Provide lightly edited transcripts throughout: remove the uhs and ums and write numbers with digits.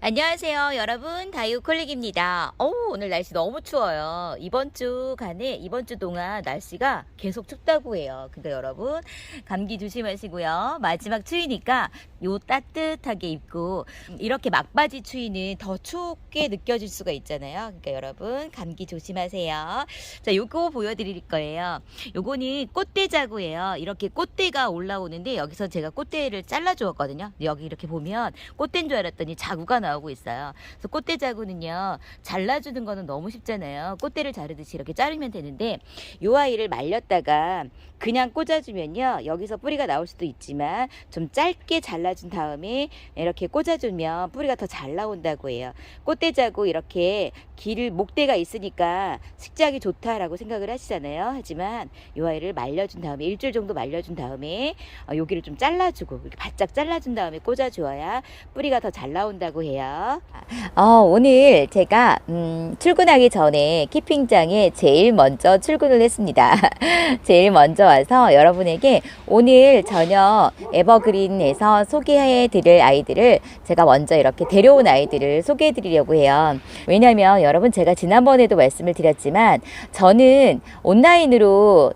안녕하세요 여러분, 다이오콜릭입니다. 오늘 날씨 너무 추워요. 이번 주 동안 날씨가 계속 춥다고 해요. 그러니까 여러분 감기 조심하시고요. 마지막 추위니까 요 따뜻하게 입고, 이렇게 막바지 추위는 더 춥게 느껴질 수가 있잖아요. 그러니까 여러분 감기 조심하세요. 자, 요거 보여드릴 거예요. 요거는 꽃대자구예요. 이렇게 꽃대가 올라오는데, 여기서 제가 꽃대를 잘라 주었거든요. 여기 이렇게 보면 꽃대인 줄 알았더니 자구가 나오고 있어요. 그래서 꽃대 자구는요, 잘라주는 거는 너무 쉽잖아요. 꽃대를 자르듯이 이렇게 자르면 되는데, 요 아이를 말렸다가 그냥 꽂아주면요, 여기서 뿌리가 나올 수도 있지만 좀 짧게 잘라준 다음에 이렇게 꽂아주면 뿌리가 더 잘 나온다고 해요. 꽃대 자구 이렇게 목대가 있으니까 식재하기 좋다라고 생각을 하시잖아요. 하지만 요 아이를 말려준 다음에 일주일 정도 말려준 다음에 여기를 좀 잘라주고 이렇게 바짝 잘라준 다음에 꽂아주어야 뿌리가 더 잘 나온다고 해요. 오늘 제가 출근하기 전에 키핑장에 제일 먼저 출근을 했습니다. 제일 먼저 와서 여러분에게 오늘 저녁 에버그린에서 소개해 드릴 아이들을 제가 먼저 이렇게 데려온 아이들을 소개해 드리려고 해요. 왜냐면 여러분, 제가 지난번에도 말씀을 드렸지만 저는 온라인으로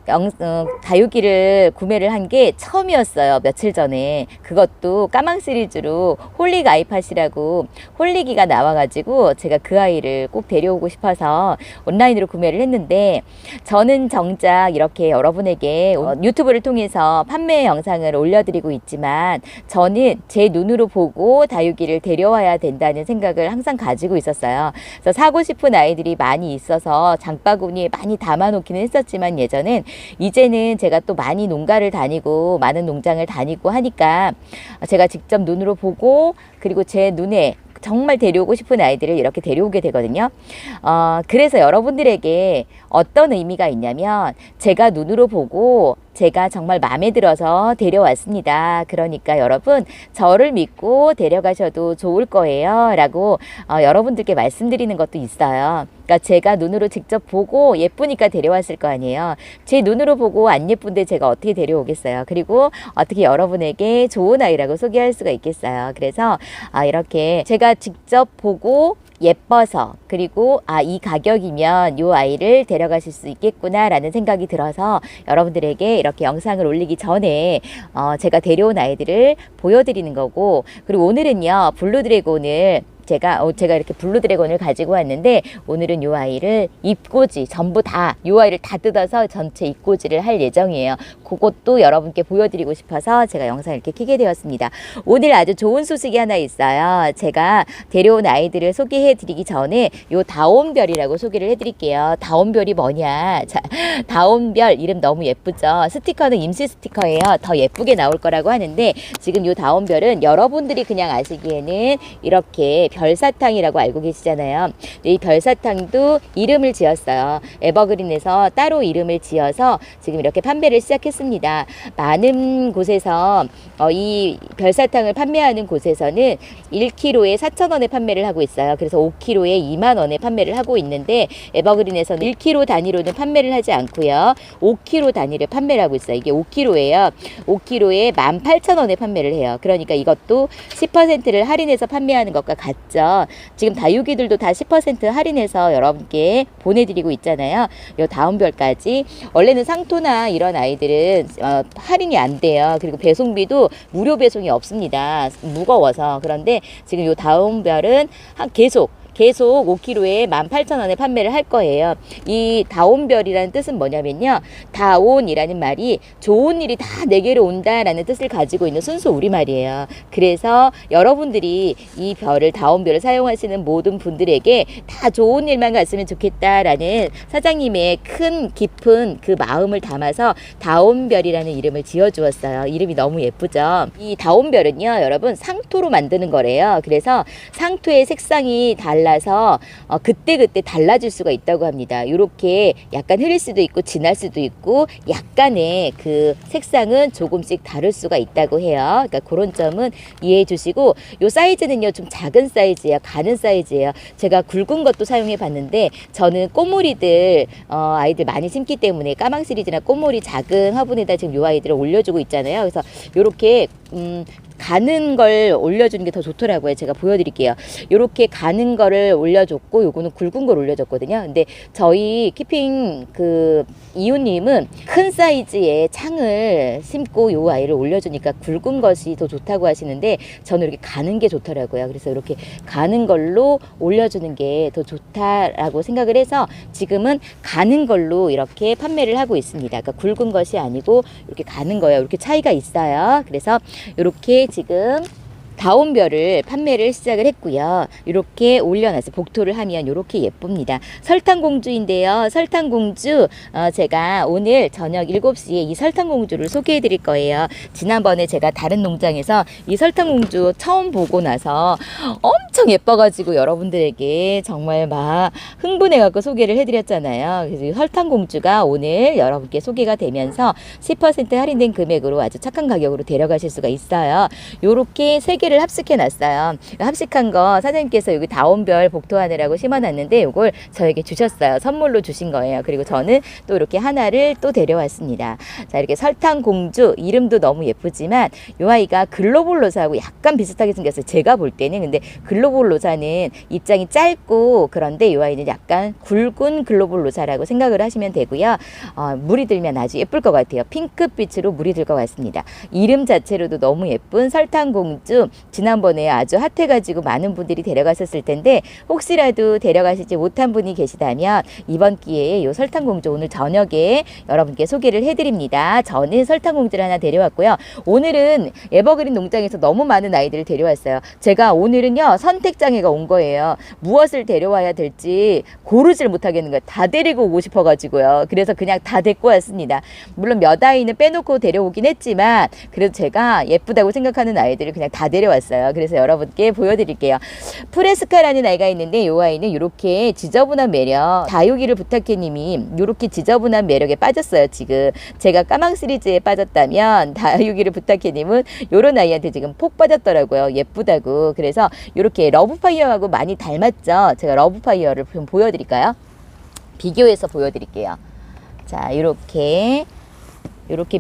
다육이를 구매를 한 게 처음이었어요. 며칠 전에. 그것도 까망 시리즈로 홀릭 아이팟이라고 홀릭이가 나와가지고 제가 그 아이를 꼭 데려오고 싶어서 온라인으로 구매를 했는데, 저는 정작 이렇게 여러분에게 유튜브를 통해서 판매 영상을 올려드리고 있지만 저는 제 눈으로 보고 다육이를 데려와야 된다는 생각을 항상 가지고 있었어요. 그래서 사고 싶은 아이들이 많이 있어서 장바구니에 많이 담아놓기는 했었지만 예전엔, 이제는 제가 또 많이 농가를 다니고 많은 농장을 다니고 하니까 제가 직접 눈으로 보고, 그리고 제 눈에 정말 데려오고 싶은 아이들을 이렇게 데려오게 되거든요. 그래서 여러분들에게 어떤 의미가 있냐면, 제가 눈으로 보고 제가 정말 마음에 들어서 데려왔습니다. 그러니까 여러분, 저를 믿고 데려가셔도 좋을 거예요 라고 여러분들께 말씀드리는 것도 있어요. 그러니까 제가 눈으로 직접 보고 예쁘니까 데려왔을 거 아니에요. 제 눈으로 보고 안 예쁜데 제가 어떻게 데려오겠어요. 그리고 어떻게 여러분에게 좋은 아이라고 소개할 수가 있겠어요. 그래서 이렇게 제가 직접 보고 예뻐서, 그리고 이 가격이면 이 아이를 데려가실 수 있겠구나 라는 생각이 들어서 여러분들에게 이렇게 영상을 올리기 전에 제가 데려온 아이들을 보여드리는 거고, 그리고 오늘은요, 블루드래곤을 제가 이렇게 블루드래곤을 가지고 왔는데, 오늘은 이 아이를 잎꽂이 전부 다, 이 아이를 다 뜯어서 전체 잎꽂이를 할 예정이에요. 그것도 여러분께 보여드리고 싶어서 제가 영상을 이렇게 켜게 되었습니다. 오늘 아주 좋은 소식이 하나 있어요. 제가 데려온 아이들을 소개해 드리기 전에 요 다온별이라고 소개를 해 드릴게요. 다온별이 뭐냐? 자, 다온별 이름 너무 예쁘죠? 스티커는 임시 스티커예요. 더 예쁘게 나올 거라고 하는데, 지금 요 다온별은 여러분들이 그냥 아시기에는 이렇게 별사탕이라고 알고 계시잖아요. 이 별사탕도 이름을 지었어요. 에버그린에서 따로 이름을 지어서 지금 이렇게 판매를 시작했습니다. 많은 곳에서 이 별사탕을 판매하는 곳에서는 1kg에 4,000원에 판매를 하고 있어요. 그래서 5kg에 20,000원에 판매를 하고 있는데, 에버그린에서는 1kg 단위로는 판매를 하지 않고요, 5kg 단위를 판매를 하고 있어요. 이게 5kg예요. 5kg에 18,000원에 판매를 해요. 그러니까 이것도 10%를 할인해서 판매하는 것과 같죠. 지금 다육이들도 다 10% 할인해서 여러분께 보내드리고 있잖아요. 요 다운별까지. 원래는 상토나 이런 아이들은 할인이 안 돼요. 그리고 배송비도 무료 배송이 없습니다. 무거워서. 그런데 지금 요 다운별은 계속 5kg에 18,000원에 판매를 할 거예요. 이 다온별이라는 뜻은 뭐냐면요, 다온이라는 말이 좋은 일이 다 내게로 온다라는 뜻을 가지고 있는 순수 우리말이에요. 그래서 여러분들이 이 별을, 다온별을 사용하시는 모든 분들에게 다 좋은 일만 갔으면 좋겠다라는 사장님의 큰 깊은 그 마음을 담아서 다온별이라는 이름을 지어주었어요. 이름이 너무 예쁘죠? 이 다온별은요, 여러분, 상토로 만드는 거래요. 그래서 상토의 색상이 달라서 그때그때 달라질 수가 있다고 합니다. 이렇게 약간 흐릴 수도 있고 진할 수도 있고, 약간의 그 색상은 조금씩 다를 수가 있다고 해요. 그러니까 그런 점은 이해해 주시고, 요 사이즈는요, 좀 작은 사이즈예요. 가는 사이즈예요. 제가 굵은 것도 사용해 봤는데, 저는 꽃무리들 아이들 많이 심기 때문에 까망 시리즈나 꽃무리 작은 화분에다 지금 요 아이들을 올려주고 있잖아요. 그래서 요렇게 가는 걸 올려주는 게 더 좋더라고요. 제가 보여드릴게요. 이렇게 가는 거를 올려줬고 요거는 굵은 걸 올려줬거든요. 근데 저희 키핑 그 이웃님은 큰 사이즈의 창을 심고 요 아이를 올려주니까 굵은 것이 더 좋다고 하시는데 저는 이렇게 가는 게 좋더라고요. 그래서 이렇게 가는 걸로 올려주는 게 더 좋다라고 생각을 해서 지금은 가는 걸로 이렇게 판매를 하고 있습니다. 그러니까 굵은 것이 아니고 이렇게 가는 거예요. 이렇게 차이가 있어요. 그래서 이렇게 지금 다운별을 판매를 시작을 했고요. 이렇게 올려놨어요. 복토를 하면 이렇게 예쁩니다. 설탕공주인데요. 설탕공주 제가 오늘 저녁 7시에 이 설탕공주를 소개해 드릴 거예요. 지난번에 제가 다른 농장에서 이 설탕공주 처음 보고 나서 엄청 예뻐가지고 여러분들에게 정말 막 흥분해갖고 소개를 해드렸잖아요. 그래서 이 설탕공주가 오늘 여러분께 소개가 되면서 10% 할인된 금액으로 아주 착한 가격으로 데려가실 수가 있어요. 요렇게 3개를 합식해 놨어요. 합식한 거 사장님께서 여기 다운별 복토하느라고 심어놨는데 요걸 저에게 주셨어요. 선물로 주신 거예요. 그리고 저는 또 이렇게 하나를 또 데려왔습니다. 자, 이렇게 설탕공주 이름도 너무 예쁘지만 요 아이가 글로벌 로사하고 약간 비슷하게 생겼어요. 제가 볼 때는. 근데 글로벌 로사는 입장이 짧고 그런데 요 아이는 약간 굵은 글로벌 로사라고 생각을 하시면 되고요. 물이 들면 아주 예쁠 것 같아요. 핑크빛으로 물이 들 것 같습니다. 이름 자체로도 너무 예쁜 설탕공주. 지난번에 아주 핫해가지고 많은 분들이 데려가셨을 텐데 혹시라도 데려가시지 못한 분이 계시다면 이번 기회에 이 설탕공주 오늘 저녁에 여러분께 소개를 해드립니다. 저는 설탕공주를 하나 데려왔고요. 오늘은 에버그린 농장에서 너무 많은 아이들을 데려왔어요. 제가 오늘은요 선택장애가 온 거예요. 무엇을 데려와야 될지 고르질 못하겠는 거예요. 다 데리고 오고 싶어가지고요. 그래서 그냥 다 데리고 왔습니다. 물론 몇 아이는 빼놓고 데려오긴 했지만 그래도 제가 예쁘다고 생각하는 아이들을 그냥 다 데려왔어요. 그래서 여러분께 보여드릴게요. 프레스카라는 아이가 있는데 이 아이는 이렇게 지저분한 매력, 다육이를 부탁해 님이 이렇게 지저분한 매력에 빠졌어요. 지금 제가 까망 시리즈에 빠졌다면 다육이를 부탁해 님은 이런 아이한테 지금 폭 빠졌더라고요. 예쁘다고. 그래서 이렇게 러브파이어하고 많이 닮았죠. 제가 러브파이어를 좀 보여드릴까요? 비교해서 보여드릴게요. 자, 이렇게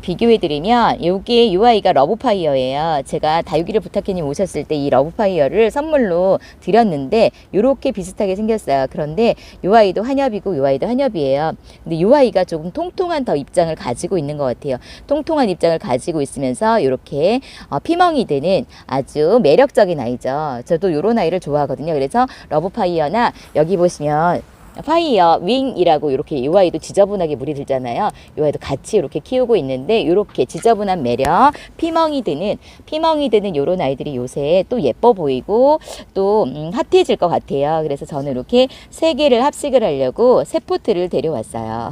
비교해드리면 요게 요 아이가 러브파이어예요. 제가 다육이를 부탁해님 오셨을 때 이 러브파이어를 선물로 드렸는데 요렇게 비슷하게 생겼어요. 그런데 요 아이도 한엽이고 요 아이도 한엽이에요. 근데 요 아이가 조금 통통한 더 입장을 가지고 있는 것 같아요. 통통한 입장을 가지고 있으면서 요렇게 피멍이 드는 아주 매력적인 아이죠. 저도 요런 아이를 좋아하거든요. 그래서 러브파이어나 여기 보시면 파이어 윙이라고 이렇게 이 아이도 지저분하게 물이 들잖아요. 이 아이도 같이 이렇게 키우고 있는데 이렇게 지저분한 매력, 피멍이 드는 이런 아이들이 요새 또 예뻐 보이고 또 핫해질 것 같아요. 그래서 저는 이렇게 3개를 합식을 하려고 새 포트를 데려왔어요.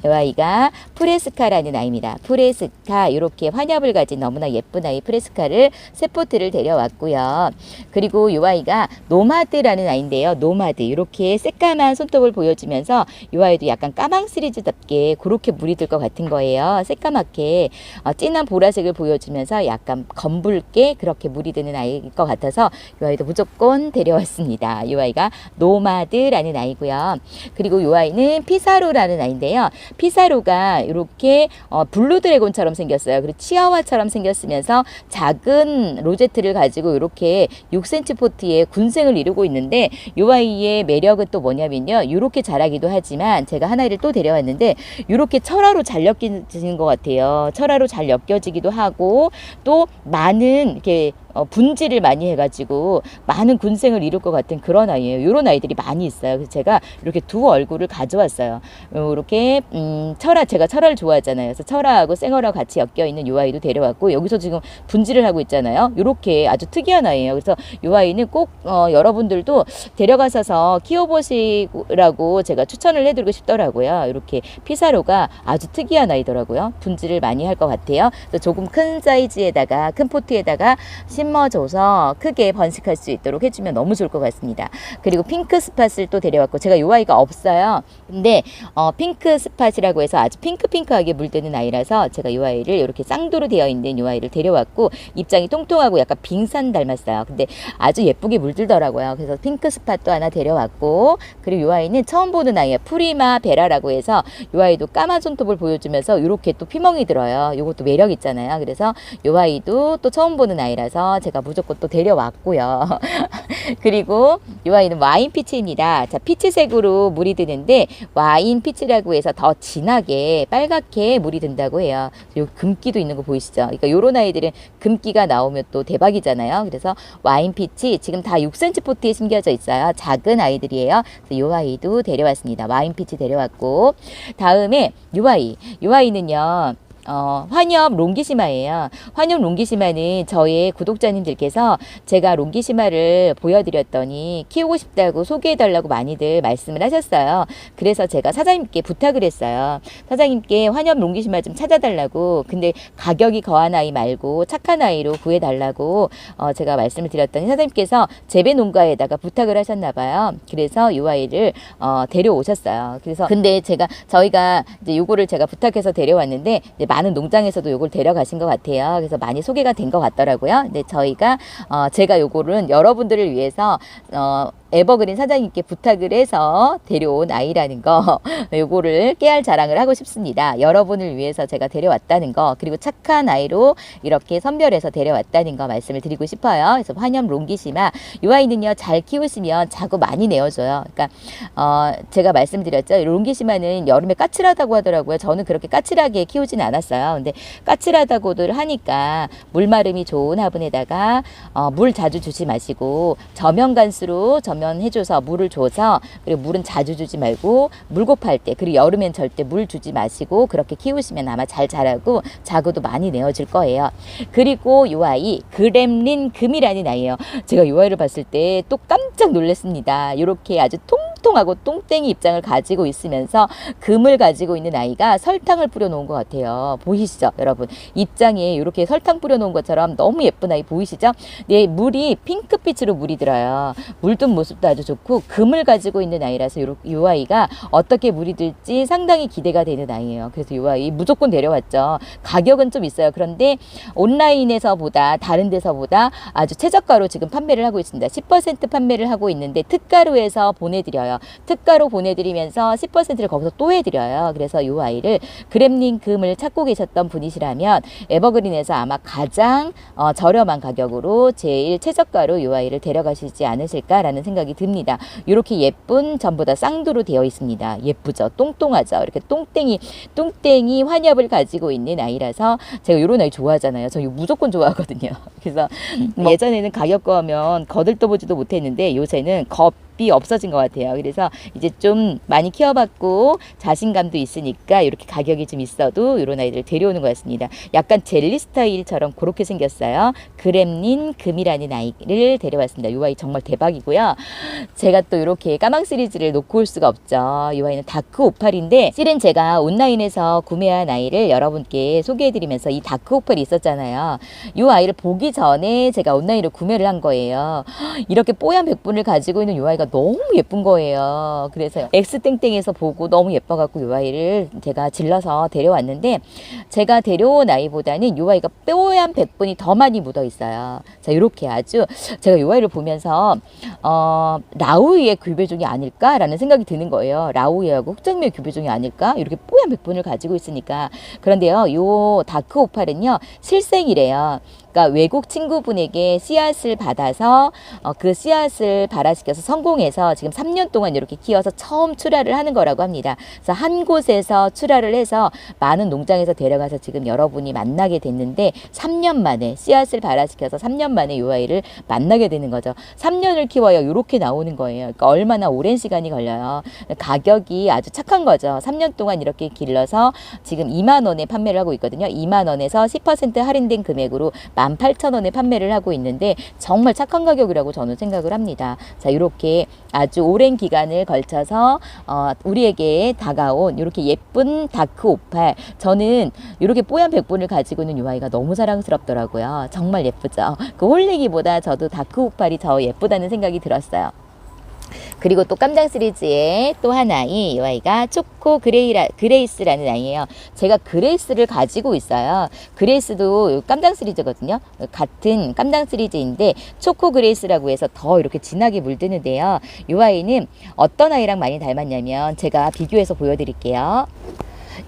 이 아이가 프레스카라는 아이입니다. 프레스카 이렇게 환엽을 가진 너무나 예쁜 아이 프레스카를 새 포트를 데려왔고요. 그리고 이 아이가 노마드라는 아이인데요. 노마드 이렇게 새까만 손톱을 보여주면서 이 아이도 약간 까망 시리즈답게 그렇게 물이 들 것 같은 거예요. 새까맣게 진한 보라색을 보여주면서 약간 검붉게 그렇게 물이 드는 아이일 것 같아서 이 아이도 무조건 데려왔습니다. 이 아이가 노마드라는 아이고요. 그리고 이 아이는 피사로라는 아이인데요. 피사로가 이렇게 블루 드래곤처럼 생겼어요. 그리고 치아와처럼 생겼으면서 작은 로제트를 가지고 이렇게 6cm 포트에 군생을 이루고 있는데 이 아이의 매력은 또 뭐냐면요. 이렇게 자라기도 하지만 제가 하나를 또 데려왔는데 이렇게 철화로 잘 엮이는 것 같아요. 철화로 잘 엮여지기도 하고 또 많은 이렇게 분질을 많이 해가지고 많은 군생을 이룰 것 같은 그런 아이예요. 이런 아이들이 많이 있어요. 그래서 제가 이렇게 두 얼굴을 가져왔어요. 이렇게 제가 철화를 좋아하잖아요. 그래서 철화하고 생얼하고 같이 엮여 있는 이 아이도 데려왔고 여기서 지금 분질을 하고 있잖아요. 이렇게 아주 특이한 아이예요. 그래서 이 아이는 꼭 여러분들도 데려가셔서 키워보시라고 제가 추천을 해드리고 싶더라고요. 이렇게 피사로가 아주 특이한 아이더라고요. 분질을 많이 할 것 같아요. 그래서 조금 큰 사이즈에다가 큰 포트에다가 심어줘서 크게 번식할 수 있도록 해주면 너무 좋을 것 같습니다. 그리고 핑크 스팟을 또 데려왔고 제가 이 아이가 없어요. 근데 핑크 스팟이라고 해서 아주 핑크핑크하게 물드는 아이라서 제가 이 아이를 이렇게 쌍도로 되어 있는 이 아이를 데려왔고 입장이 통통하고 약간 빙산 닮았어요. 근데 아주 예쁘게 물들더라고요. 그래서 핑크 스팟도 하나 데려왔고 그리고 이 아이는 처음 보는 아이예요. 프리마 베라라고 해서 이 아이도 까만 손톱을 보여주면서 이렇게 또 피멍이 들어요. 이것도 매력 있잖아요. 그래서 이 아이도 또 처음 보는 아이라서 해서 제가 무조건 또 데려왔고요. 그리고 이 아이는 와인 피치입니다. 자, 피치색으로 물이 드는데 와인 피치라고 해서 더 진하게 빨갛게 물이 든다고 해요. 요 금기도 있는 거 보이시죠? 그러니까 요런 아이들은 금기가 나오면 또 대박이잖아요. 그래서 와인 피치 지금 다 6cm 포트에 심겨져 있어요. 작은 아이들이에요. 그래서 요 아이도 데려왔습니다. 와인 피치 데려왔고, 다음에 요 아이는요. 환엽 롱기시마예요. 환엽 롱기시마는 저의 구독자님들께서 제가 롱기시마를 보여드렸더니 키우고 싶다고 소개해달라고 많이들 말씀을 하셨어요. 그래서 제가 사장님께 부탁을 했어요. 사장님께 환엽 롱기시마 좀 찾아달라고. 근데 가격이 거한 아이 말고 착한 아이로 구해달라고 제가 말씀을 드렸더니 사장님께서 재배 농가에다가 부탁을 하셨나봐요. 그래서 이 아이를 데려오셨어요. 그래서 근데 저희가 이제 요거를 제가 부탁해서 데려왔는데 이제 많은 농장에서도 요걸 데려가신 것 같아요. 그래서 많이 소개가 된 것 같더라고요. 근데 제가 요거는 여러분들을 위해서 에버그린 사장님께 부탁을 해서 데려온 아이라는 거, 요거를 깨알 자랑을 하고 싶습니다. 여러분을 위해서 제가 데려왔다는 거, 그리고 착한 아이로 이렇게 선별해서 데려왔다는 거 말씀을 드리고 싶어요. 그래서 환엽 롱기시마, 이 아이는요 잘 키우시면 자구 많이 내어줘요. 그러니까 제가 말씀드렸죠. 롱기시마는 여름에 까칠하다고 하더라고요. 저는 그렇게 까칠하게 키우진 않았어요. 근데 까칠하다고들 하니까 물마름이 좋은 화분에다가 물 자주 주지 마시고 저면간수로 해줘서 물을 줘서, 그리고 물은 자주 주지 말고 물곱할 때, 그리고 여름엔 절대 물 주지 마시고 그렇게 키우시면 아마 잘 자라고 자구도 많이 내어질 거예요. 그리고 이 아이 그렘린 금이라는 아이예요. 제가 이 아이를 봤을 때 또 깜짝 놀랐습니다. 이렇게 아주 통통하고 똥땡이 입장을 가지고 있으면서 금을 가지고 있는 아이가 설탕을 뿌려 놓은 것 같아요. 보이시죠 여러분? 입장에 이렇게 설탕 뿌려 놓은 것처럼 너무 예쁜 아이 보이시죠? 네, 물이 핑크빛으로 물이 들어요. 물든 모습도 아주 좋고 금을 가지고 있는 아이라서 이 아이가 어떻게 물이 들지 상당히 기대가 되는 아이예요. 그래서 이 아이 무조건 데려왔죠. 가격은 좀 있어요. 그런데 온라인에서보다 다른 데서보다 아주 최저가로 지금 판매를 하고 있습니다. 10% 판매를 하고 있는데 특가로 해서 보내드려요. 특가로 보내드리면서 10%를 거기서 또 해드려요. 그래서 이 아이를 그렘린 금을 찾고 계셨던 분이시라면 에버그린에서 아마 가장 저렴한 가격으로 제일 최저가로 이 아이를 데려가시지 않으실까라는 생각이 듭니다. 이렇게 예쁜 전부 다 쌍두로 되어 있습니다. 예쁘죠? 똥똥하죠? 이렇게 똥땡이 환엽을 가지고 있는 아이라서 제가 이런 아이 좋아하잖아요. 저 이거 무조건 좋아하거든요. 그래서 예전에는 가격과 하면 거들떠보지도 못했는데 요새는 겁이 없어진 것 같아요. 그래서 이제 좀 많이 키워봤고 자신감도 있으니까 이렇게 가격이 좀 있어도 이런 아이들 데려오는 것 같습니다. 약간 젤리 스타일처럼 그렇게 생겼어요. 그렘린 금이라는 아이를 데려왔습니다. 이 아이 정말 대박이고요. 제가 또 이렇게 까망 시리즈를 놓고 올 수가 없죠. 이 아이는 다크 오팔인데 실은 제가 온라인에서 구매한 아이를 여러분께 소개해드리면서 이 다크 오팔이 있었잖아요. 이 아이를 보기 전에 제가 온라인으로 구매를 한 거예요. 이렇게 뽀얀 백분을 가지고 있는 이 아이가 너무 예쁜 거예요. 그래서 엑스땡땡에서 보고 너무 예뻐갖고 이 아이를 제가 질러서 데려왔는데 제가 데려온 아이보다는 이 아이가 뽀얀 백분이 더 많이 묻어 있어요. 자, 이렇게 아주 제가 이 아이를 보면서 라우이의 규배종이 아닐까라는 생각이 드는 거예요. 라우이하고 흑정미의 규배종이 아닐까? 이렇게 뽀얀 백분을 가지고 있으니까. 그런데요, 요 다크 오팔은요 실생이래요. 그러니까 외국 친구분에게 씨앗을 받아서 그 씨앗을 발화시켜서 성공해서 지금 3년 동안 이렇게 키워서 처음 출하를 하는 거라고 합니다. 그래서 한 곳에서 출하를 해서 많은 농장에서 데려가서 지금 여러분이 만나게 됐는데 3년 만에 씨앗을 발화시켜서 3년 만에 이 아이를 만나게 되는 거죠. 3년을 키워야 이렇게 나오는 거예요. 그러니까 얼마나 오랜 시간이 걸려요. 가격이 아주 착한 거죠. 3년 동안 이렇게 길러서 지금 2만 원에 판매를 하고 있거든요. 2만 원에서 10% 할인된 금액으로 18,000원에 판매를 하고 있는데 정말 착한 가격이라고 저는 생각을 합니다. 자, 이렇게 아주 오랜 기간을 걸쳐서 우리에게 다가온 이렇게 예쁜 다크 오팔, 저는 이렇게 뽀얀 백분을 가지고 있는 이 아이가 너무 사랑스럽더라고요. 정말 예쁘죠. 그 홀리기보다 저도 다크 오팔이 더 예쁘다는 생각이 들었어요. 그리고 또 깜장 시리즈의 또 하나의 이 아이가 초코 그레이스라는 아이예요. 제가 그레이스를 가지고 있어요. 그레이스도 깜장 시리즈거든요. 같은 깜장 시리즈인데 초코 그레이스라고 해서 더 이렇게 진하게 물드는데요. 이 아이는 어떤 아이랑 많이 닮았냐면 제가 비교해서 보여드릴게요.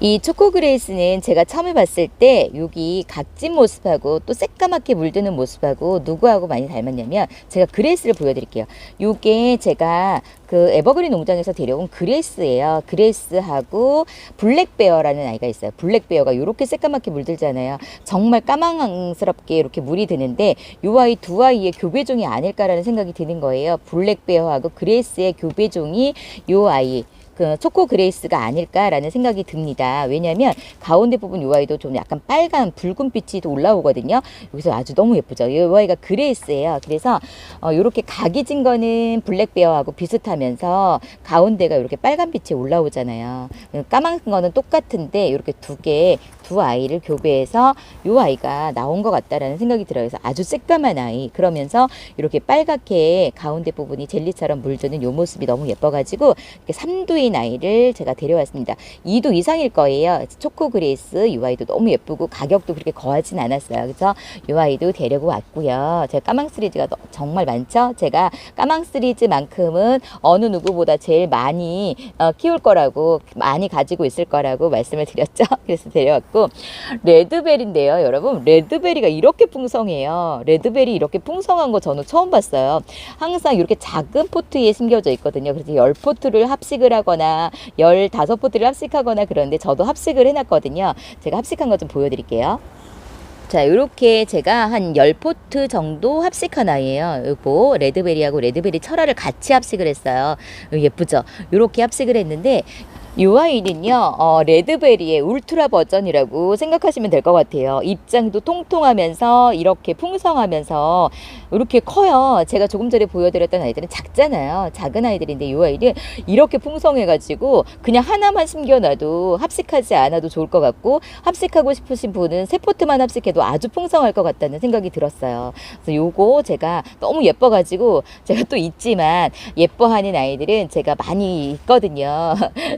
이 초코그레이스는 제가 처음에 봤을 때 여기 각진 모습하고 또 새까맣게 물드는 모습하고 누구하고 많이 닮았냐면, 제가 그레이스를 보여드릴게요. 요게 제가 그 에버그린 농장에서 데려온 그레이스예요. 그레이스하고 블랙베어라는 아이가 있어요. 블랙베어가 이렇게 새까맣게 물들잖아요. 정말 까망스럽게 이렇게 물이 드는데 요 아이 두 아이의 교배종이 아닐까라는 생각이 드는 거예요. 블랙베어하고 그레이스의 교배종이 요 아이 그 초코 그레이스가 아닐까라는 생각이 듭니다. 왜냐하면 가운데 부분 요 아이도 좀 약간 빨간 붉은빛이 또 올라오거든요. 여기서 아주 너무 예쁘죠. 이 아이가 그레이스예요. 그래서 요렇게 각이 진 거는 블랙베어하고 비슷하면서 가운데가 이렇게 빨간빛이 올라오잖아요. 까만 거는 똑같은데 이렇게 두 아이를 교배해서 요 아이가 나온 것 같다라는 생각이 들어요. 그래서 아주 새까만 아이, 그러면서 이렇게 빨갛게 가운데 부분이 젤리처럼 물드는 요 모습이 너무 예뻐가지고 이렇게 3두인 아이를 제가 데려왔습니다. 2두 이상일 거예요. 초코 그레이스 요 아이도 너무 예쁘고 가격도 그렇게 거하진 않았어요. 그래서 요 아이도 데리고 왔고요. 제가 까망 시리즈가 정말 많죠. 제가 까망 시리즈만큼은 어느 누구보다 제일 많이 키울 거라고, 많이 가지고 있을 거라고 말씀을 드렸죠. 그래서 데려왔고, 레드벨인데요, 여러분. 레드벨이가 이렇게 풍성해요. 레드벨이 이렇게 풍성한 거 저는 처음 봤어요. 항상 이렇게 작은 포트에 심겨져 있거든요. 그래서 10포트를 합식을 하거나 15포트를 합식하거나 그런데 저도 합식을 해놨거든요. 제가 합식한 거 좀 보여드릴게요. 자, 요렇게 제가 한 10포트 정도 합식한 아이예요. 요거 레드베리하고 레드베리 철화를 같이 합식을 했어요. 예쁘죠? 요렇게 합식을 했는데 요 아이는요, 레드베리의 울트라 버전이라고 생각하시면 될 것 같아요. 입장도 통통하면서 이렇게 풍성하면서 이렇게 커요. 제가 조금 전에 보여드렸던 아이들은 작잖아요. 작은 아이들인데 요 아이는 이렇게 풍성해가지고 그냥 하나만 심겨놔도 합식하지 않아도 좋을 것 같고, 합식하고 싶으신 분은 3포트만 합식해도 아주 풍성할 것 같다는 생각이 들었어요. 그래서 요거 제가 너무 예뻐가지고, 제가 또 있지만 예뻐하는 아이들은 제가 많이 있거든요.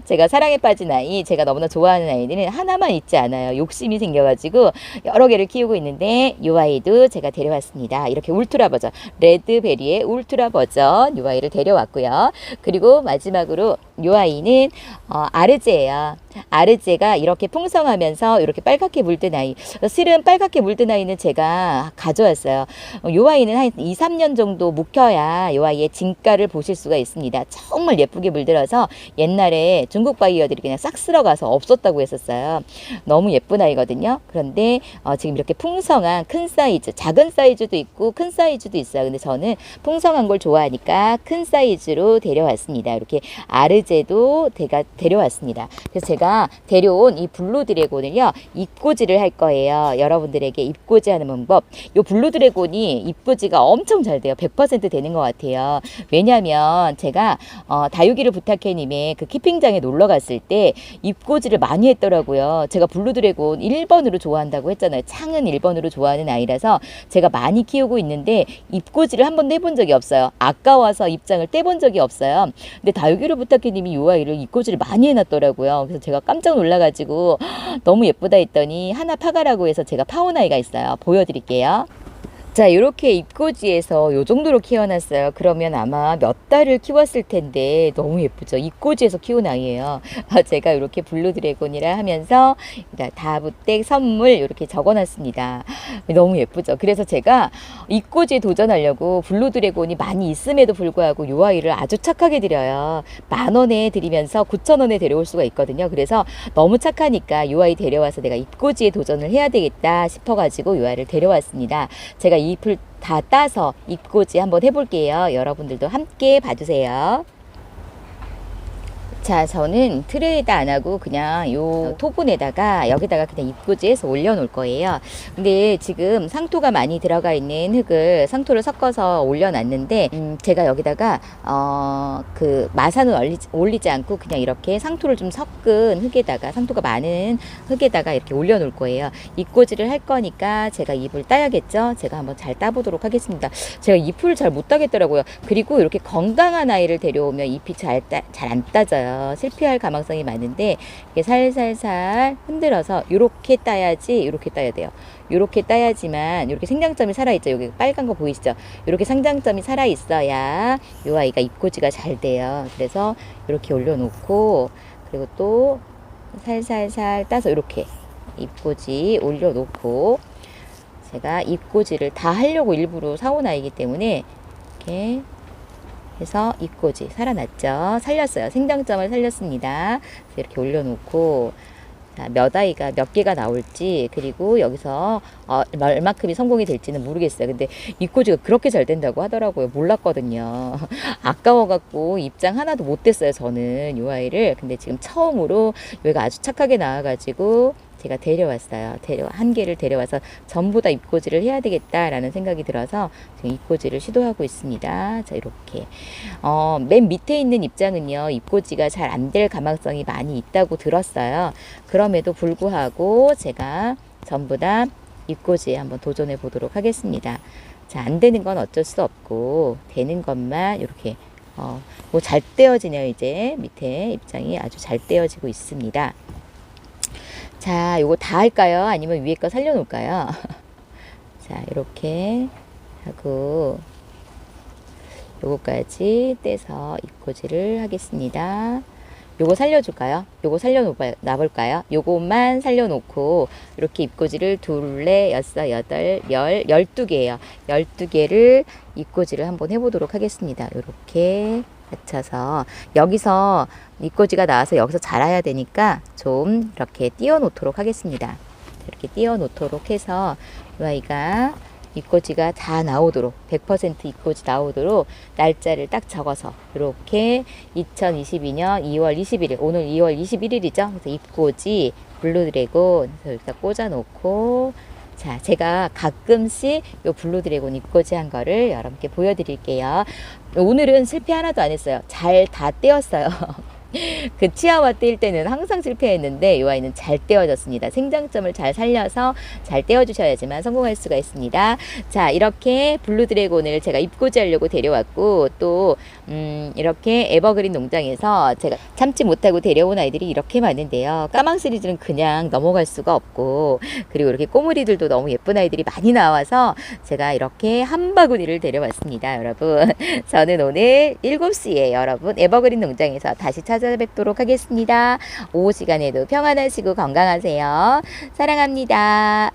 제가 사랑에 빠진 아이, 제가 너무나 좋아하는 아이들은 하나만 있지 않아요. 욕심이 생겨가지고 여러 개를 키우고 있는데 이 아이도 제가 데려왔습니다. 이렇게 울트라 버전, 레드베리의 울트라 버전 이 아이를 데려왔고요. 그리고 마지막으로 이 아이는 아르제예요. 아르제가 이렇게 풍성하면서 이렇게 빨갛게 물든 아이. 실은 빨갛게 물든 아이는 제가 가져왔어요. 이 아이는 한 2, 3년 정도 묵혀야 이 아이의 진가를 보실 수가 있습니다. 정말 예쁘게 물들어서 옛날에 중국 바이어들이 그냥 싹 쓸어가서 없었다고 했었어요. 너무 예쁜 아이거든요. 그런데 지금 이렇게 풍성한 큰 사이즈, 작은 사이즈도 있고 큰 사이즈도 있어요. 근데 저는 풍성한 걸 좋아하니까 큰 사이즈로 데려왔습니다. 이렇게 아르제도 데려왔습니다. 그래서 제가 데려온 이 블루 드래곤을요, 입고지를 할 거예요. 여러분들에게 입고지 하는 방법. 이 블루 드래곤이 입고지가 엄청 잘 돼요. 100% 되는 것 같아요. 왜냐하면 제가 다육이를 부탁해님의 그 키핑장에 놀러 갔을 때 입고지를 많이 했더라고요. 제가 블루 드래곤 1번으로 좋아한다고 했잖아요. 창은 1번으로 좋아하는 아이라서 제가 많이 키우고 있는데 입고지를 한 번도 해본 적이 없어요. 아까워서 입장을 떼본 적이 없어요. 근데 다육이를 부탁해님이 이 아이를 입고지를 많이 해놨더라고요. 그래서 제가 깜짝 놀라가지고 너무 예쁘다 했더니 하나 파가라고 해서 제가 파온 아이가 있어요. 보여드릴게요. 자, 이렇게 입고지에서 요 정도로 키워놨어요. 그러면 아마 몇 달을 키웠을 텐데 너무 예쁘죠. 입고지에서 키운 아이예요. 제가 이렇게 블루 드래곤이라 하면서 다부댁 선물 이렇게 적어놨습니다. 너무 예쁘죠. 그래서 제가 입고지에 도전하려고 블루 드래곤이 많이 있음에도 불구하고 요 아이를 아주 착하게 드려요. 10,000원에 드리면서 9,000원에 데려올 수가 있거든요. 그래서 너무 착하니까 요 아이 데려와서 내가 입고지에 도전을 해야 되겠다 싶어가지고 요 아이를 데려왔습니다. 제가 잎을 다 따서 입고지 한번 해볼게요. 여러분들도 함께 봐주세요. 자, 저는 트레이에다 안 하고 그냥 요 토분에다가 여기다가 그냥 입고지해서 올려놓을 거예요. 근데 지금 상토가 많이 들어가 있는 흙을 상토를 섞어서 올려놨는데 제가 여기다가 그 마산을 올리지 않고 그냥 이렇게 상토를 좀 섞은 흙에다가, 상토가 많은 흙에다가 이렇게 올려놓을 거예요. 입고지를 할 거니까 제가 잎을 따야겠죠. 제가 한번 잘 따보도록 하겠습니다. 제가 잎을 잘 못 따겠더라고요. 그리고 이렇게 건강한 아이를 데려오면 잎이 잘 안 따져요. 실패할 가망성이 많은데 이렇게 살살살 흔들어서 이렇게 따야지, 이렇게 따야 돼요. 이렇게 따야지만 이렇게 생장점이 살아있죠. 여기 빨간 거 보이시죠? 이렇게 생장점이 살아있어야 이 아이가 입고지가 잘 돼요. 그래서 이렇게 올려놓고, 그리고 또 살살살 따서 이렇게 잎꽂이 올려놓고, 제가 잎꽂이를 다 하려고 일부러 사온 아이기 때문에 이렇게 해서 잎꽂이 살아났죠. 살렸어요. 생장점을 살렸습니다. 그래서 이렇게 올려놓고, 자, 몇 아이가 몇 개가 나올지, 그리고 여기서 얼마큼이 성공이 될지는 모르겠어요. 근데 잎꽂이가 그렇게 잘 된다고 하더라고요. 몰랐거든요. 아까워갖고 입장 하나도 못 됐어요, 저는 이 아이를. 근데 지금 처음으로 얘가 아주 착하게 나와가지고 제가 데려왔어요. 한 개를 데려와서 전부 다 잎꽂이를 해야 되겠다라는 생각이 들어서 지금 잎꽂이를 시도하고 있습니다. 자, 이렇게 맨 밑에 있는 입장은요, 잎꽂이가 잘 안 될 가망성이 많이 있다고 들었어요. 그럼에도 불구하고 제가 전부 다 잎꽂이에 한번 도전해 보도록 하겠습니다. 자, 안 되는 건 어쩔 수 없고 되는 것만 이렇게 뭐 잘 떼어지네요. 이제 밑에 입장이 아주 잘 떼어지고 있습니다. 자, 요거 다 할까요? 아니면 위에 거 살려놓을까요? 자, 이렇게 하고 요거까지 떼서 잎꽂이를 하겠습니다. 요거 살려줄까요? 요거 놔볼까요? 요것만 살려놓고 이렇게 잎꽂이를 둘, 넷, 여섯, 여덟, 12개예요. 12개를 잎꽂이를 한번 해보도록 하겠습니다. 이렇게 맞춰서 여기서 잎꽂이가 나와서 여기서 자라야 되니까 좀 이렇게 띄워 놓도록 하겠습니다. 이렇게 띄워 놓도록 해서 이 아이가 잎꽂이가 다 나오도록 100% 잎꽂이 나오도록 날짜를 딱 적어서 이렇게 2022년 2월 21일 오늘 2월 21일이죠. 그래서 잎꽂이 블루드래곤 여기다 꽂아 놓고, 자, 제가 가끔씩 요 블루드래곤 잎꽂이 한 거를 여러분께 보여드릴게요. 오늘은 실패 하나도 안 했어요. 잘 다 떼었어요. 그 치아와 떼일 때는 항상 실패했는데 이 아이는 잘 떼어졌습니다. 생장점을 잘 살려서 잘 떼어주셔야지만 성공할 수가 있습니다. 자, 이렇게 블루드래곤을 제가 잎꽂이 하려고 데려왔고, 또 이렇게 에버그린 농장에서 제가 참지 못하고 데려온 아이들이 이렇게 많은데요. 까망 시리즈는 그냥 넘어갈 수가 없고, 그리고 이렇게 꼬물이들도 너무 예쁜 아이들이 많이 나와서 제가 이렇게 한 바구니를 데려왔습니다. 여러분, 저는 오늘 7시에 여러분 에버그린 농장에서 다시 찾아뵙도록 하겠습니다. 오후 시간에도 평안하시고 건강하세요. 사랑합니다.